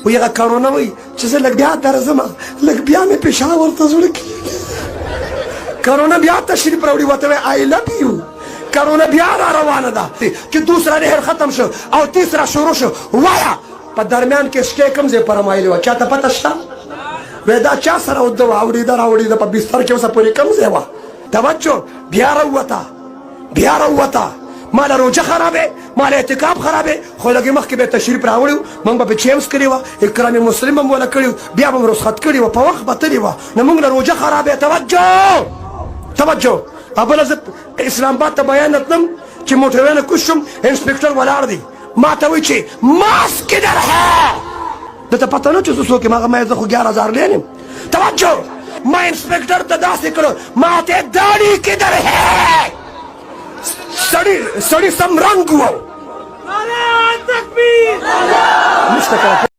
وی هغه کرونا وی چې زه لږ بیا درځم لږ بیا مې پېښور ته زړه کرونا بیا تشریف راوړي ورته وی آی لو یو کرونا بیا را روانه ده چې دوسرا لهر ختم شو او تیسرا شروع شو وایه په درمیان کې شکې کوم ځای فرمایلی وه چاته پته شته وی دا چا سره اورېده راوړېده په بستر کې اوسه پورې کوم ځای وه توجه بیا راووته مال روجه خرابې مال اعتکاف خرابې خو لږې مخکې به تشریف راوړی و موږ به پې چیمز کړې وه اکرام مسلم هم وله کړي بیا به م رخصت کړې وه په وخت به تلې وه نو موږ له روجه خرابې توجه بله زه اسلام آباد ته بیان تلم چې موټروی نه کوز شم انسپکټر ولاړ دی ما ته وایي چې ماسک کدھر ہے دته پته نه چې زه څوک یم هغه ما زه خو 11,000 لین یم توجه ما انسپکټر ته داسې کړو ما ته داړي کدھر ہے سړی سم رنګ و